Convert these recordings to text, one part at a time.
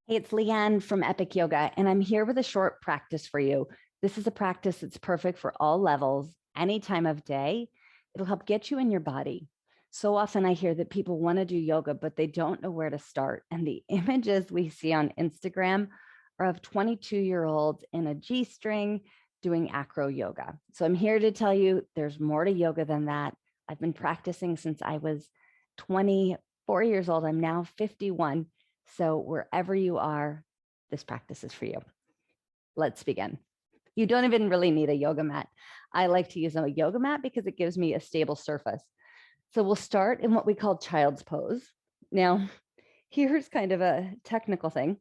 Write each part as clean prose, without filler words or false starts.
Hey, it's Leanne from Epic Yoga, and I'm here with a short practice for you. This is a practice that's perfect for all levels, any time of day. It'll help get you in your body. So often I hear that people want to do yoga, but they don't know where to start. And the images we see on Instagram are of 22-year-olds in a G string doing acro yoga. So I'm here to tell you there's more to yoga than that. I've been practicing since I was 24 years old. I'm now 51. So wherever you are, this practice is for you. Let's begin. You don't even really need a yoga mat. I like to use a yoga mat because it gives me a stable surface. So we'll start in what we call child's pose. Now, here's kind of a technical thing.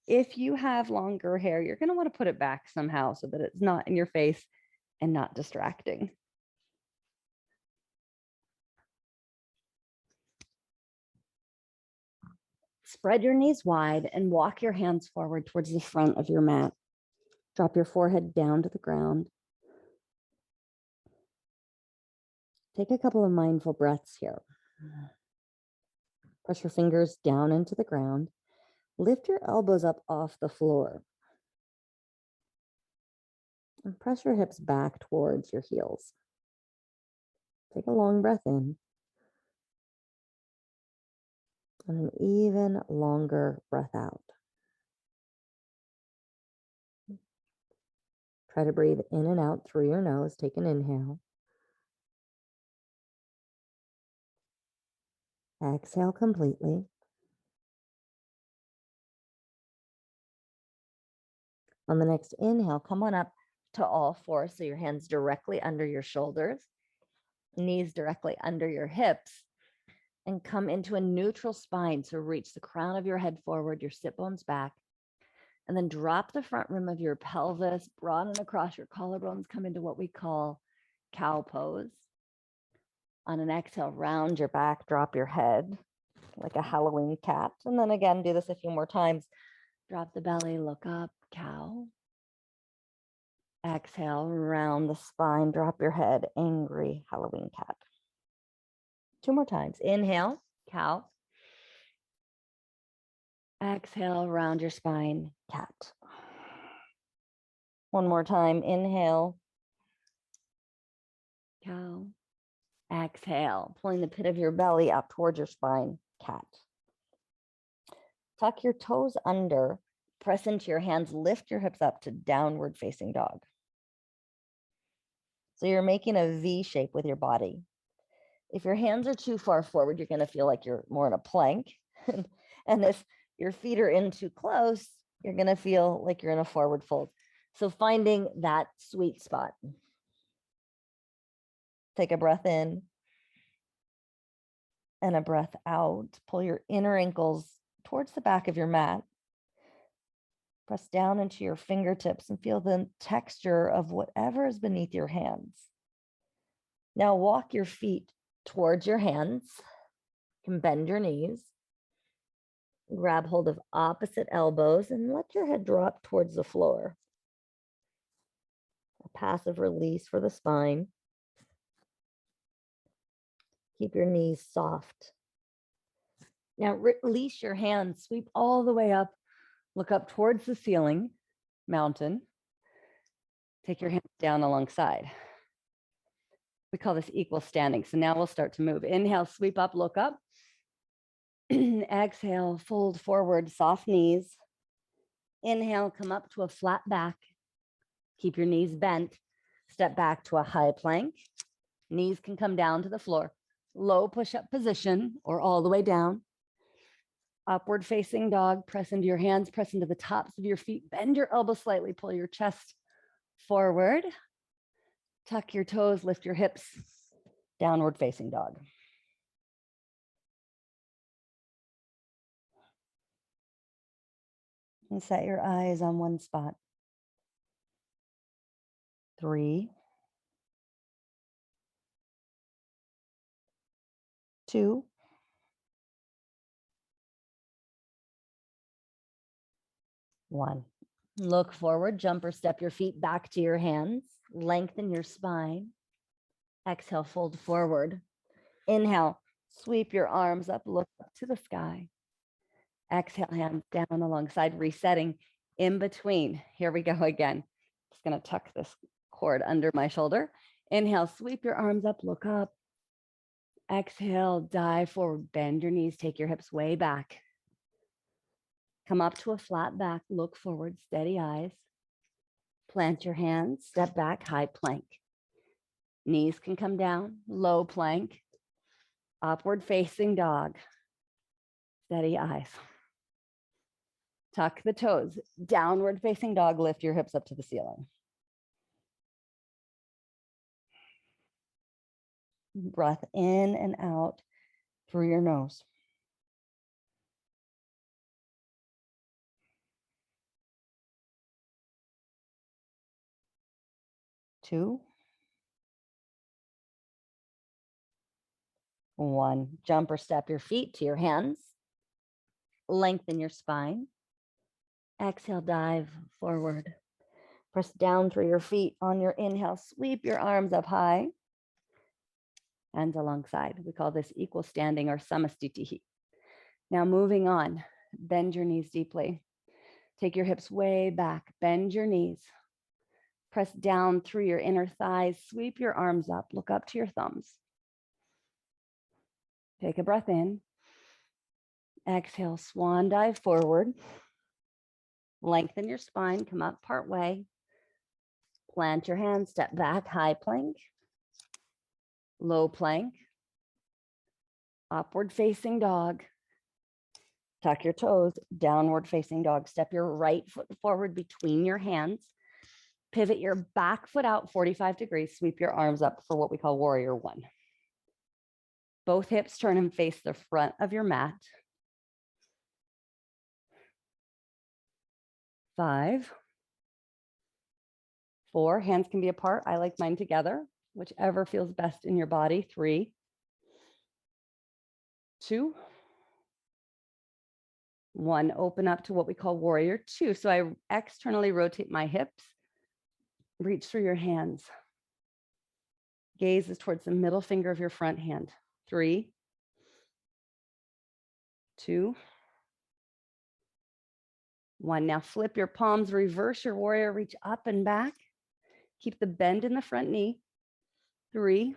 If you have longer hair, you're going to want to put it back somehow so that it's not in your face and not distracting. Spread your knees wide and walk your hands forward towards the front of your mat. Drop your forehead down to the ground. Take a couple of mindful breaths here. Press your fingers down into the ground. Lift your elbows up off the floor. And press your hips back towards your heels. Take a long breath in. And an even longer breath out. Try to breathe in and out through your nose. Take an inhale. Exhale completely. On the next inhale, come on up to all fours. So your hands directly under your shoulders, knees directly under your hips, and come into a neutral spine. So reach the crown of your head forward, your sit bones back, and then drop the front rim of your pelvis, broaden across your collarbones, come into what we call cow pose. On an exhale, round your back, drop your head like a Halloween cat. And then again, do this a few more times. Drop the belly, look up, cow. Exhale, round the spine, drop your head, angry Halloween cat. Two more times. Inhale, cow. Exhale, round your spine, cat. One more time. Inhale, cow. Exhale, pulling the pit of your belly up towards your spine, cat. Tuck your toes under, press into your hands, lift your hips up to downward facing dog. So you're making a V shape with your body. If your hands are too far forward, you're going to feel like you're more in a plank. And if your feet are in too close, you're going to feel like you're in a forward fold. So finding that sweet spot. Take a breath in and a breath out. Pull your inner ankles towards the back of your mat. Press down into your fingertips and feel the texture of whatever is beneath your hands. Now walk your feet towards your hands. You can bend your knees. Grab hold of opposite elbows and let your head drop towards the floor. A passive release for the spine. Keep your knees soft. Now release your hands, sweep all the way up, look up towards the ceiling, mountain. Take your hands down alongside. We call this equal standing. So now we'll start to move. Inhale, sweep up, look up. Exhale, fold forward, soft knees. Inhale, come up to a flat back. Keep your knees bent. Step back to a high plank. Knees can come down to the floor. Low push-up position or all the way down. Upward facing dog. Press into your hands, press into the tops of your feet. Bend your elbows slightly, pull your chest forward. Tuck your toes, lift your hips. Downward facing dog. And set your eyes on one spot. 3, 2, 1. Look forward, jump or step your feet back to your hands. Lengthen your spine. Exhale, fold forward. Inhale, sweep your arms up, look up to the sky. Exhale, hands down alongside, resetting in between. Here we go again. Just going to tuck this cord under my shoulder. Inhale, sweep your arms up, look up. Exhale, dive forward, bend your knees, take your hips way back. Come up to a flat back, look forward, steady eyes. Plant your hands, step back, high plank. Knees can come down, low plank. Upward facing dog. Steady eyes. Tuck the toes. Downward facing dog, lift your hips up to the ceiling. Breath in and out through your nose. 2, 1. Jump or step your feet to your hands. Lengthen your spine. Exhale, dive forward. Press down through your feet on your inhale. Sweep your arms up high. Hands alongside. We call this equal standing or samastitihi. Now moving on, bend your knees deeply. Take your hips way back, bend your knees. Press down through your inner thighs, sweep your arms up, look up to your thumbs. Take a breath in. Exhale, swan dive forward. Lengthen your spine, come up part way. Plant your hands, step back, high plank. Low plank. Upward facing dog. Tuck your toes, downward facing dog. Step your right foot forward between your hands. Pivot your back foot out 45 degrees. Sweep your arms up for what we call warrior 1. Both hips turn and face the front of your mat. 5, 4, hands can be apart. I like mine together, whichever feels best in your body. 3, 2, 1. Open up to what we call warrior 2. So I externally rotate my hips, reach through your hands. Gaze is towards the middle finger of your front hand. 3, 2, 1. Now flip your palms, reverse your warrior, reach up and back. Keep the bend in the front knee. 3,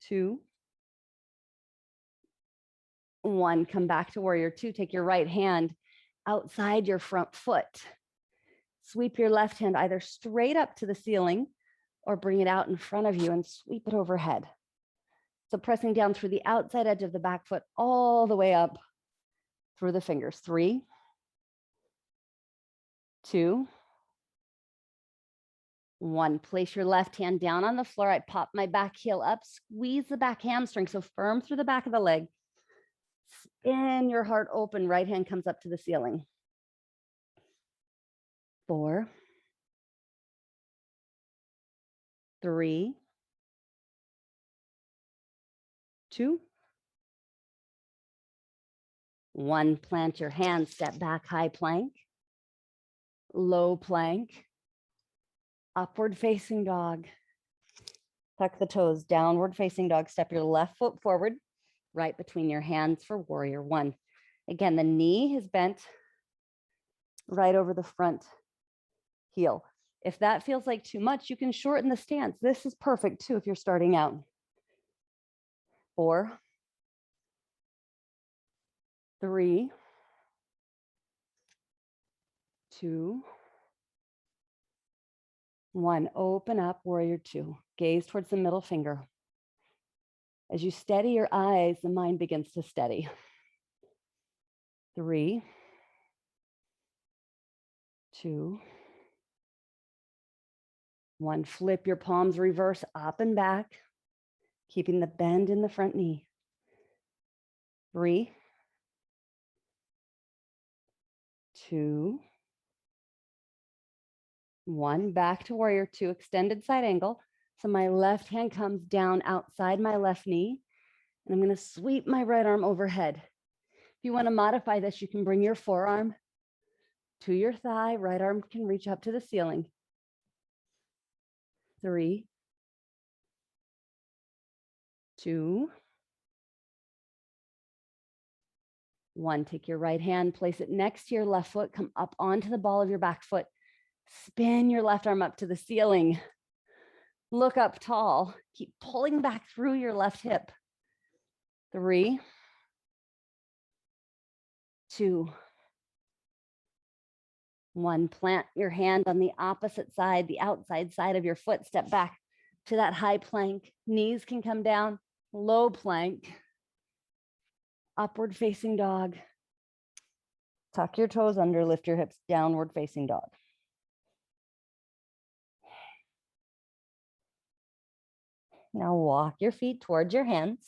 2, 1. Come back to warrior 2. Take your right hand outside your front foot. Sweep your left hand either straight up to the ceiling or bring it out in front of you and sweep it overhead. So pressing down through the outside edge of the back foot all the way up through the fingers. 3, 2, 1. Place your left hand down on the floor. I pop my back heel up, squeeze the back hamstring, so firm through the back of the leg. Spin your heart open, right hand comes up to the ceiling. 4, 3, 2, 1. Plant your hands, step back, high plank, low plank, upward facing dog. Tuck the toes, downward facing dog. Step your left foot forward, right between your hands for warrior 1. Again, the knee is bent right over the front heel. If that feels like too much, you can shorten the stance. This is perfect too if you're starting out. 4, 3, 2, 1. Open up, warrior 2. Gaze towards the middle finger. As you steady your eyes, the mind begins to steady. 3, 2, 1. Flip your palms, reverse up and back, keeping the bend in the front knee. 3, 2, 1. Back to warrior 2, extended side angle. So my left hand comes down outside my left knee, and I'm going to sweep my right arm overhead. If you want to modify this, you can bring your forearm to your thigh. Right arm can reach up to the ceiling. 3, 2, 1, take your right hand, place it next to your left foot, come up onto the ball of your back foot, spin your left arm up to the ceiling, look up tall, keep pulling back through your left hip. 3, 2, 1. Plant your hand on the opposite side, the outside side of your foot, step back to that high plank, knees can come down, low plank, upward facing dog. Tuck your toes under, lift your hips, downward facing dog. Now walk your feet towards your hands.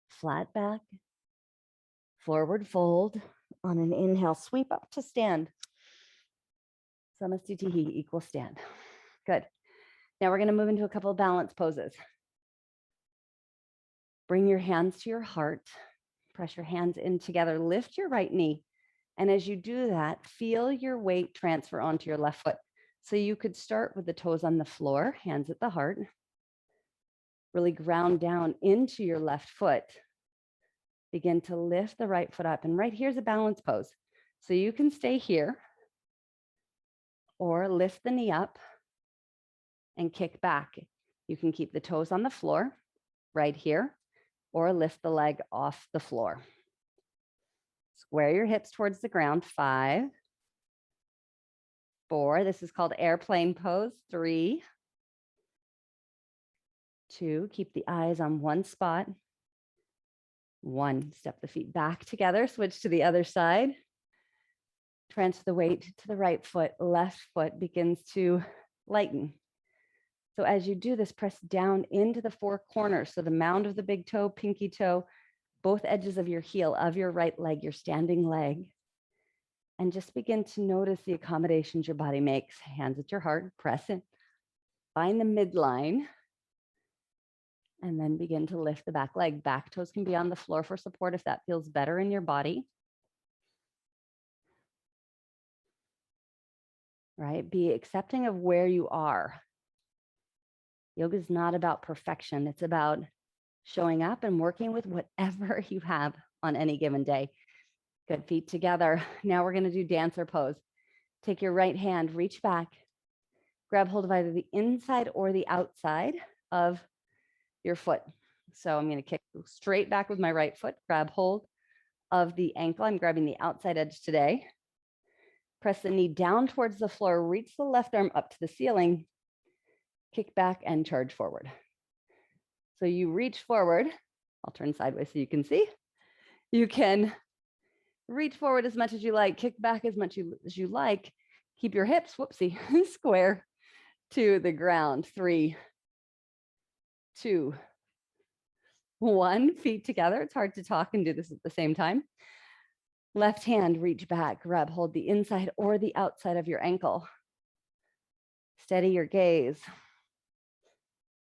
Flat back, forward fold. On an inhale, sweep up to stand. Samastitihi, equal stand. Good. Now we're going to move into a couple of balance poses. Bring your hands to your heart. Press your hands in together. Lift your right knee. And as you do that, feel your weight transfer onto your left foot. So you could start with the toes on the floor, hands at the heart. Really ground down into your left foot. Begin to lift the right foot up. And right here's a balance pose. So you can stay here or lift the knee up and kick back. You can keep the toes on the floor right here or lift the leg off the floor. Square your hips towards the ground. 5, 4. This is called airplane pose. 3, 2. Keep the eyes on one spot. 1. Step the feet back together. Switch to the other side. Transfer the weight to the right foot. Left foot begins to lighten. So as you do this, press down into the 4 corners. So the mound of the big toe, pinky toe, both edges of your heel of your right leg, your standing leg. And just begin to notice the accommodations your body makes. Hands at your heart, press it. Find the midline. And then begin to lift the back leg. Back toes can be on the floor for support if that feels better in your body. Right? Be accepting of where you are. Yoga is not about perfection. It's about showing up and working with whatever you have on any given day. Good, feet together. Now we're going to do dancer pose. Take your right hand, reach back, grab hold of either the inside or the outside of your foot. So I'm going to kick straight back with my right foot, grab hold of the ankle. I'm grabbing the outside edge today. Press the knee down towards the floor, reach the left arm up to the ceiling, kick back and charge forward. So you reach forward. I'll turn sideways so you can see. You can reach forward as much as you like, kick back as much as you like. Keep your hips, whoopsie, square to the ground. 3, 2, 1. Feet together. It's hard to talk and do this at the same time. Left hand, reach back, grab hold the inside or the outside of your ankle. Steady your gaze.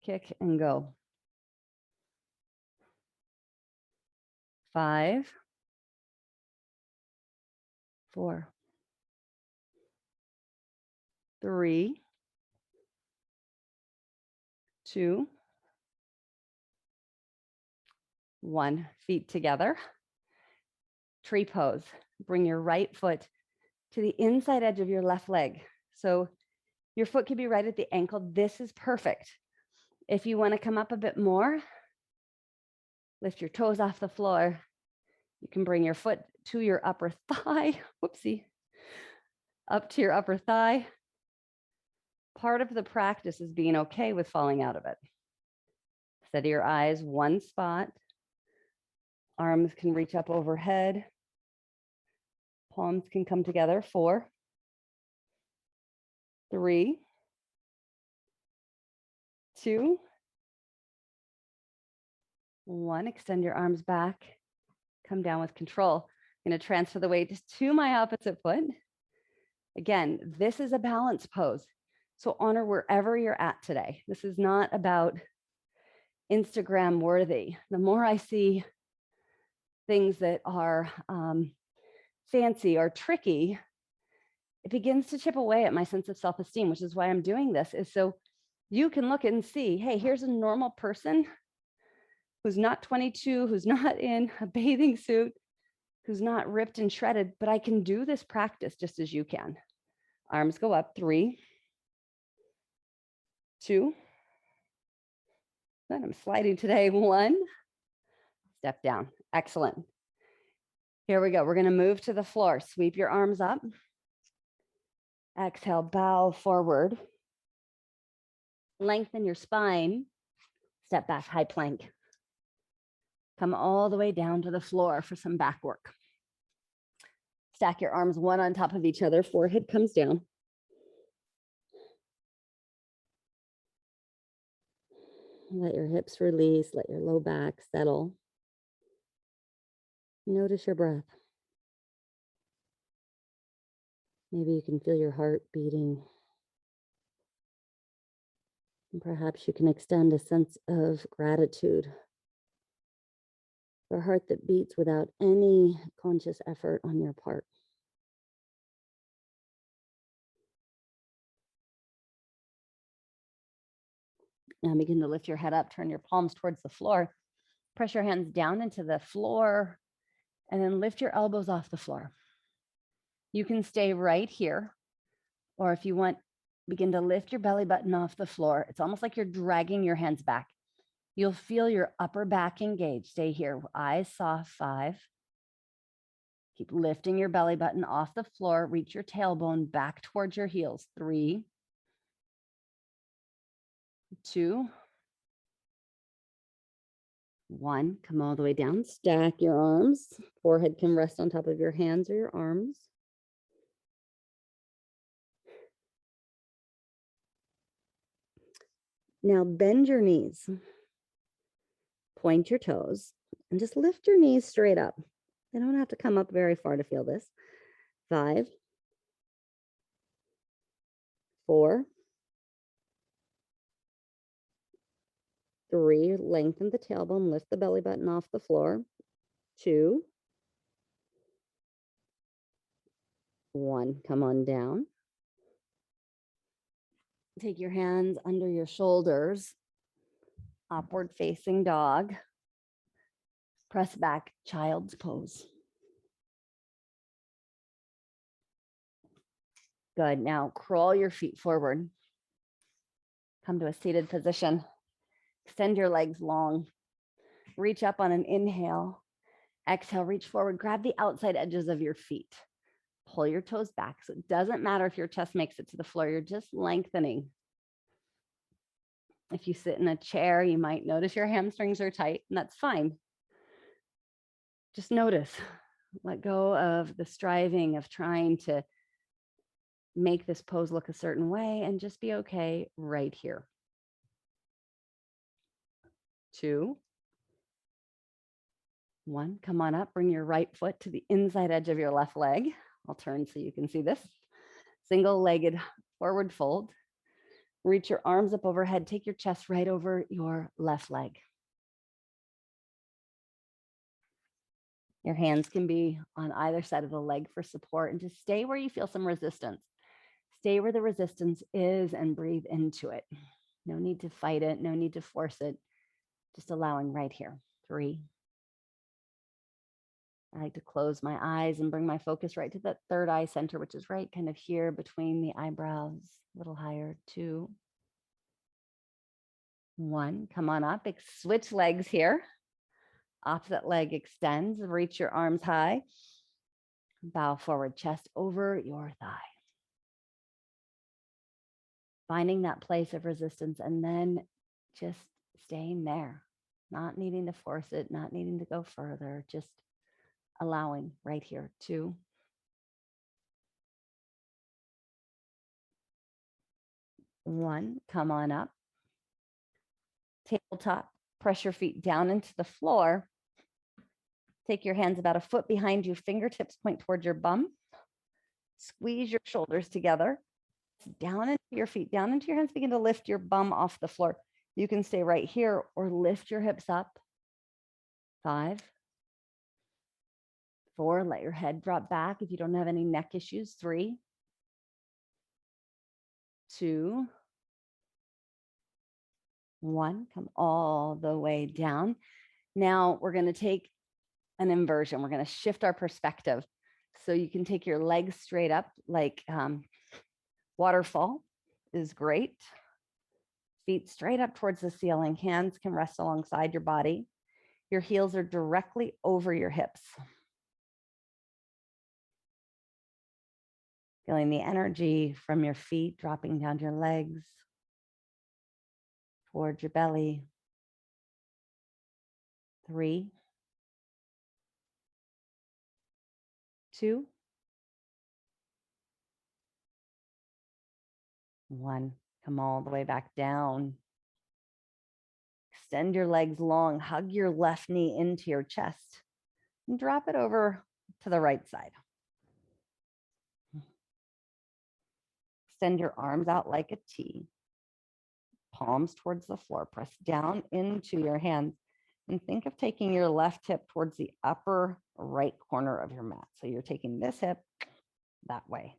Kick and go. 5, 4, 3, 2, 1. Feet together. Tree pose. Bring your right foot to the inside edge of your left leg. So your foot could be right at the ankle. This is perfect. If you want to come up a bit more, lift your toes off the floor. You can bring your foot to your upper thigh. Whoopsie. Up to your upper thigh. Part of the practice is being okay with falling out of it. Steady your eyes, one spot. Arms can reach up overhead. Palms can come together. 4, 3, 2, 1. Extend your arms back. Come down with control. I'm going to transfer the weight to my opposite foot. Again, this is a balance pose. So honor wherever you're at today. This is not about Instagram worthy. The more I see things that are fancy or tricky, it begins to chip away at my sense of self-esteem, which is why I'm doing this, is so you can look and see, hey, here's a normal person who's not 22, who's not in a bathing suit, who's not ripped and shredded, but I can do this practice just as you can. Arms go up, 3, 2, and I'm sliding today, 1, step down. Excellent. Here we go. We're going to move to the floor. Sweep your arms up. Exhale, bow forward. Lengthen your spine. Step back, high plank. Come all the way down to the floor for some back work. Stack your arms one on top of each other. Forehead comes down. Let your hips release. Let your low back settle. Notice your breath. Maybe you can feel your heart beating. And perhaps you can extend a sense of gratitude for a heart that beats without any conscious effort on your part. Now begin to lift your head up, turn your palms towards the floor, press your hands down into the floor, and then lift your elbows off the floor. You can stay right here, or if you want, begin to lift your belly button off the floor. It's almost like you're dragging your hands back. You'll feel your upper back engaged. Stay here, eyes soft, 5. Keep lifting your belly button off the floor. Reach your tailbone back towards your heels, 3, 2, 1. Come all the way down. Stack your arms. Forehead can rest on top of your hands or your arms. Now bend your knees. Point your toes and just lift your knees straight up. They don't have to come up very far to feel this. 5, 4, 3, lengthen the tailbone, lift the belly button off the floor. 2, 1, come on down. Take your hands under your shoulders, upward facing dog. Press back, child's pose. Good, now crawl your feet forward. Come to a seated position. Extend your legs long. Reach up on an inhale. Exhale, reach forward. Grab the outside edges of your feet. Pull your toes back. So it doesn't matter if your chest makes it to the floor. You're just lengthening. If you sit in a chair, you might notice your hamstrings are tight, and that's fine. Just notice. Let go of the striving of trying to make this pose look a certain way and just be okay right here. 2, 1, come on up, bring your right foot to the inside edge of your left leg. I'll turn so you can see this. Single-legged forward fold. Reach your arms up overhead, take your chest right over your left leg. Your hands can be on either side of the leg for support, and just stay where you feel some resistance. Stay where the resistance is and breathe into it. No need to fight it, no need to force it. Just allowing right here. 3. I like to close my eyes and bring my focus right to that third eye center, which is right kind of here between the eyebrows, a little higher. 2, 1, come on up, switch legs here. Opposite leg extends, reach your arms high. Bow forward, chest over your thigh. Finding that place of resistance and then just staying there, not needing to force it, not needing to go further, just allowing right here. 2, 1, come on up. Tabletop, press your feet down into the floor. Take your hands about a foot behind you, fingertips point towards your bum. Squeeze your shoulders together. Down into your feet, down into your hands, begin to lift your bum off the floor. You can stay right here or lift your hips up. 5, 4, let your head drop back if you don't have any neck issues. 3, 2, 1, come all the way down. Now we're going to take an inversion. We're going to shift our perspective. So you can take your legs straight up like waterfall is great. Feet straight up towards the ceiling. Hands can rest alongside your body. Your heels are directly over your hips. Feeling the energy from your feet dropping down your legs towards your belly. 3, 2, 1. Come all the way back down. Extend your legs long. Hug your left knee into your chest and drop it over to the right side. Extend your arms out like a T. Palms towards the floor. Press down into your hands and think of taking your left hip towards the upper right corner of your mat. So you're taking this hip that way.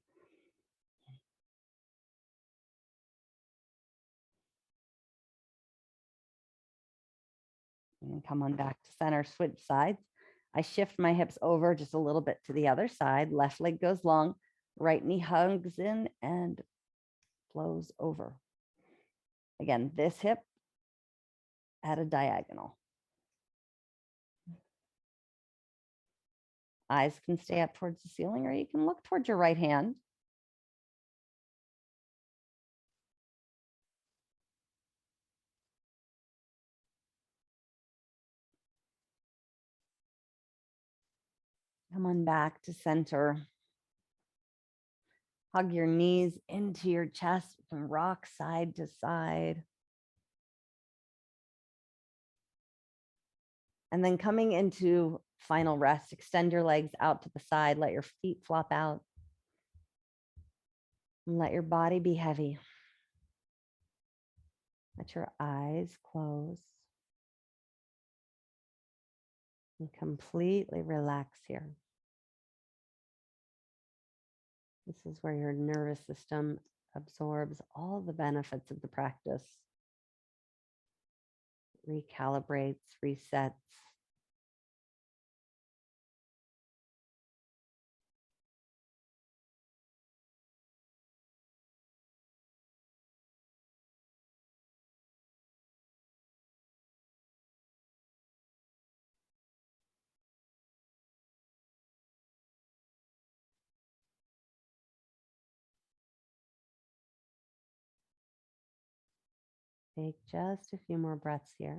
And come on back to center, switch sides. I shift my hips over just a little bit to the other side. Left leg goes long, right knee hugs in and flows over. Again, this hip at a diagonal. Eyes can stay up towards the ceiling, or you can look towards your right hand. Come on back to center. Hug your knees into your chest and rock side to side. And then coming into final rest, extend your legs out to the side. Let your feet flop out. And let your body be heavy. Let your eyes close. And completely relax here. This is where your nervous system absorbs all the benefits of the practice, recalibrates, resets. Take just a few more breaths here.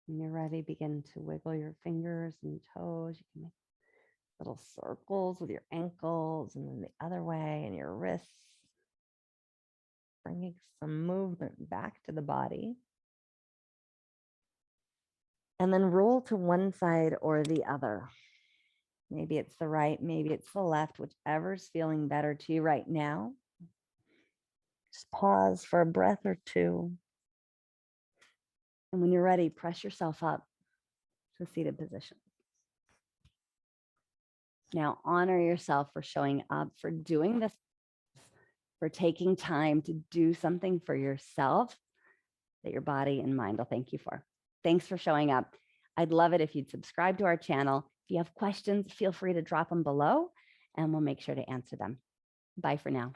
When you're ready, begin to wiggle your fingers and toes. You can make little circles with your ankles and then the other way and your wrists. Bringing some movement back to the body. And then roll to one side or the other. Maybe it's the right, maybe it's the left, whichever's feeling better to you right now. Just pause for a breath or two. And when you're ready, press yourself up to a seated position. Now, honor yourself for showing up, for doing this, for taking time to do something for yourself that your body and mind will thank you for. Thanks for showing up. I'd love it if you'd subscribe to our channel. If you have questions, feel free to drop them below and we'll make sure to answer them. Bye for now.